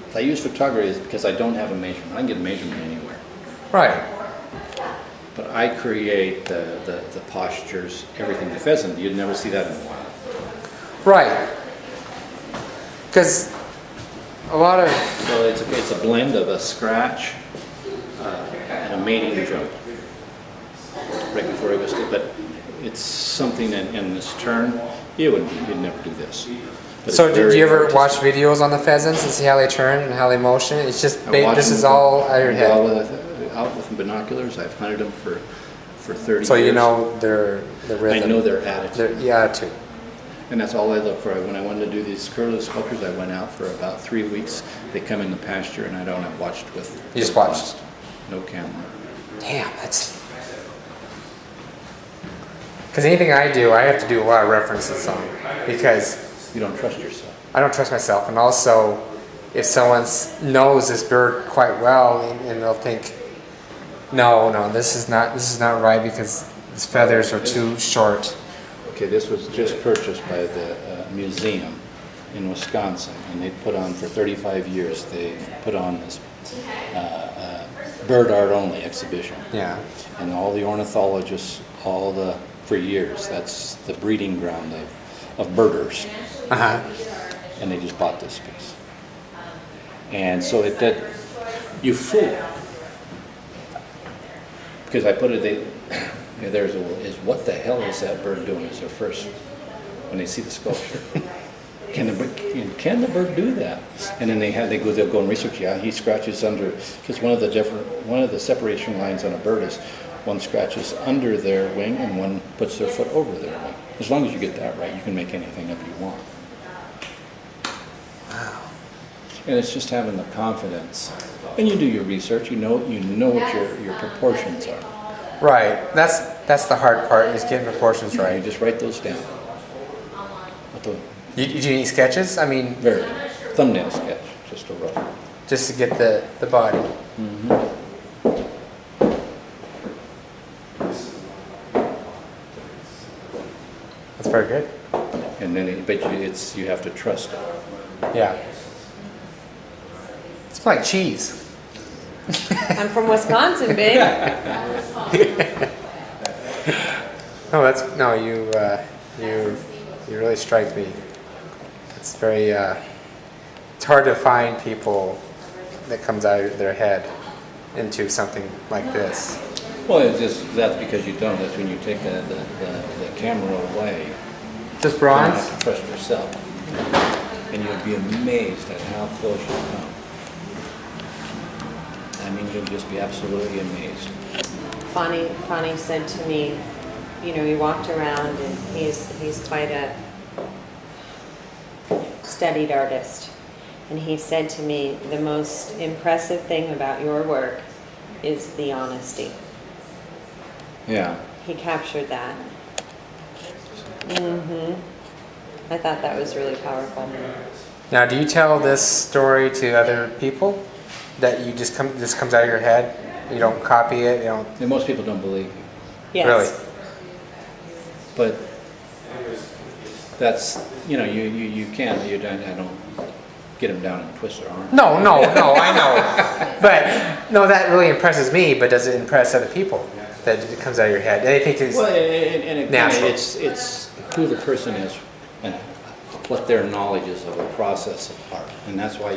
if I use photography, it's because I don't have a measurement. I can get a measurement anywhere. Right. But I create the postures, everything. The pheasant, you'd never see that in the wild. Right. Because a lot of... So it's a blend of a scratch and a mating jump. Right before he was, but it's something in this turn, you'd never do this. But so did you ever watch videos on the pheasants and see how they turn and how they motion? It's just, this is all out of your head. Out with binoculars, I've hunted them for 30 years. So you know their rhythm. I know their attitude. The attitude. And that's all I look for. When I wanted to do these curly sculptures, I went out for about 3 weeks. They come in the pasture, and I don't have watched with. You just watched? No camera. Damn, that's... Because anything I do, I have to do a lot of references on. Because... You don't trust yourself. I don't trust myself. And also, if someone knows this bird quite well, and they'll think, no, this is not right because his feathers are too short. Okay, this was just purchased by the museum in Wisconsin, and they put on for 35 years. They put on this bird art only exhibition. Yeah. And all the ornithologists, for years, that's the breeding ground of birders. Uh-huh. And they just bought this piece. And so you fool. Because I put it, what the hell is that bird doing? Is their first, when they see the sculpture. Can the bird do that? And then they'll go and research. Yeah, he scratches under, because one of the separation lines on a bird is one scratches under their wing and one puts their foot over their wing. As long as you get that right, you can make anything up you want. Wow. And it's just having the confidence. And you do your research. You know what your proportions are. Right. That's the hard part, is getting proportions right. You just write those down. You do any sketches? I mean, very thumbnail sketch, just a rough. Just to get the body. Mm-hmm. That's very good. And then, you have to trust it. Yeah. It's like cheese. I'm from Wisconsin, babe. You really strike me. It's very, it's hard to find people that comes out of their head into something like this. Well, that's because you don't. That's when you take the camera away. Just You bronze? have to trust yourself. And you'll be amazed at how close you come. I mean, you'll just be absolutely amazed. Fonny said to me, he walked around and he's quite a studied artist. And he said to me, the most impressive thing about your work is the honesty. Yeah. He captured that. Mm-hmm. I thought that was really powerful. Now, do you tell this story to other people? That you this comes out of your head? You don't copy it? You don't... And most people don't believe you. Yes. Really? But that's, you can't, I don't get them down and twist their arm. No, I know. But, no, that really impresses me, but does it impress other people? That it comes out of your head? They think it's natural. It's who the person is and what their knowledge is of a process of art. And that's why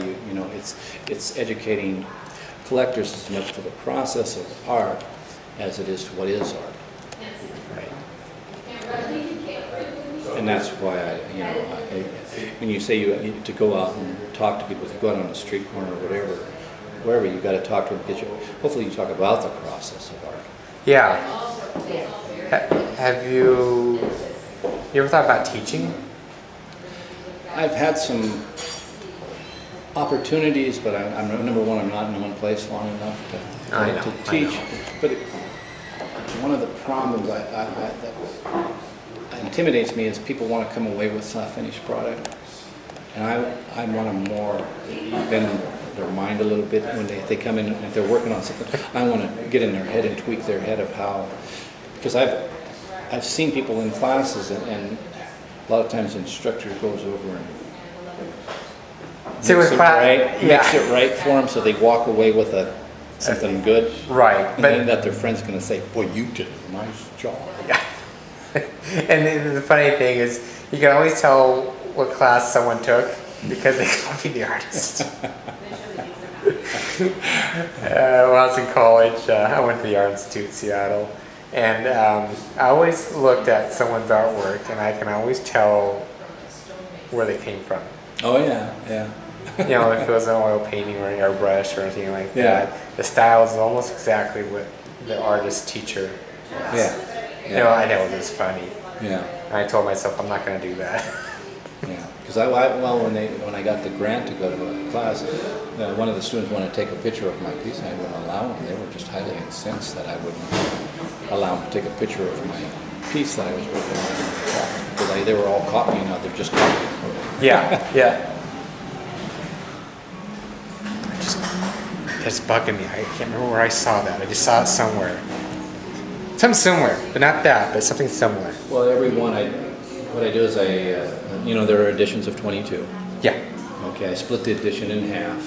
it's educating collectors as much to the process of art as it is to what is art. Right. And that's why when you say to go out and talk to people, if you go out on the street corner or wherever you got to talk to them, because hopefully you talk about the process of art. Yeah. Have you ever thought about teaching? I've had some opportunities, but I'm number one. I'm not in one place long enough to teach. But one of the problems that intimidates me is people want to come away with a finished product, and I want to more bend their mind a little bit when they come in. If they're working on something, I want to get in their head and tweak their head of how, because I've seen people in classes and a lot of times the instructor goes over and See, with mix it right for them so they walk away with something good. Right. And then that their friend's going to say, boy, you did a nice job. Yeah. And then the funny thing is, you can always tell what class someone took because they copied the artist. When I was in college, I went to the Art Institute in Seattle, and I always looked at someone's artwork, and I can always tell where they came from. Oh yeah, yeah. You know, if it was an oil painting or an airbrush or anything like Yeah. that, the style is almost exactly what the artist teacher was. Yeah. You know, I know it was funny. Yeah. And I told myself I'm not going to do that. Yeah, because when I got the grant to go to a class, one of the students wanted to take a picture of my piece, and I wouldn't allow them. They were just highly incensed that I wouldn't allow them to take a picture of my piece that I was working on, because they were all copying. Now they're just copying. Yeah, yeah. That's bugging me. I can't remember where I saw that. I just saw it somewhere. Something similar, but not that, but something similar. Well, every one what I do is there are editions of 22. Yeah. Okay, I split the edition in half.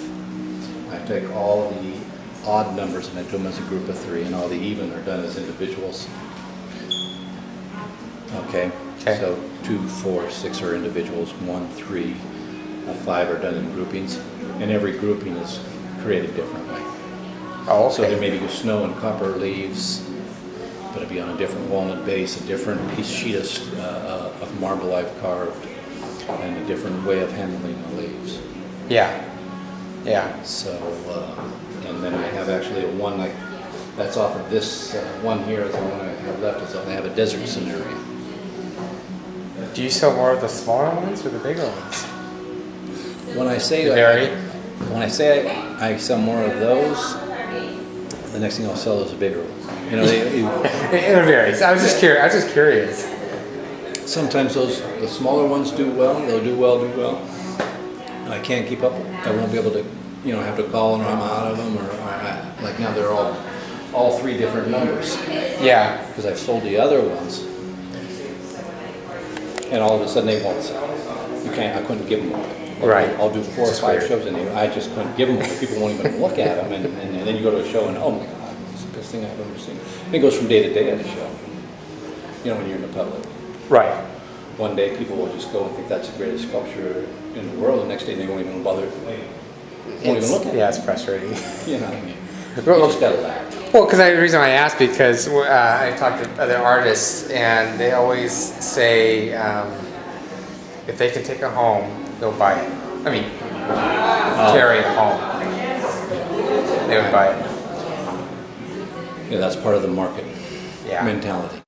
I take all the odd numbers and I do them as a group of 3, and all the even are done as individuals. Okay. So 2, 4, 6 are individuals, 1, 3, 5 are done in groupings, and every grouping is created differently. Oh, okay. So there may be snow and copper leaves, but it'll be on a different walnut base, a different sheet of marble I've carved, and a different way of handling the leaves. Yeah. Yeah. So, and then I have actually a one that's off of this one here is the one I have left. Is I have a desert scenario. Do you sell more of the smaller ones or the bigger ones? When I say I sell more of those, the next thing I'll sell is a bigger one. You know, it varies. I was just curious. Sometimes the smaller ones do well. They'll do well. I can't keep up. I won't be able to, have to call and I'm out of them. Or like now they're all 3 different numbers. Yeah. Because I've sold the other ones, and all of a sudden they won't sell. I couldn't give them away. Right. I'll do 4 or 5 shows in there. I just couldn't give them away. People won't even look at them, and then you go to a show and oh my God, it's the best thing I've ever seen. And it goes from day to day at a show. When you're in the public. Right. One day people will just go and think that's the greatest sculpture in the world. The next day they won't even bother. Won't even look at it. Yeah, it's frustrating. You just gotta laugh. Well, because the reason I asked because I talked to other artists and they always say if they can take it home, they'll buy it. I mean, carry it home. They would buy it. Yeah, that's part of the market Yeah. mentality.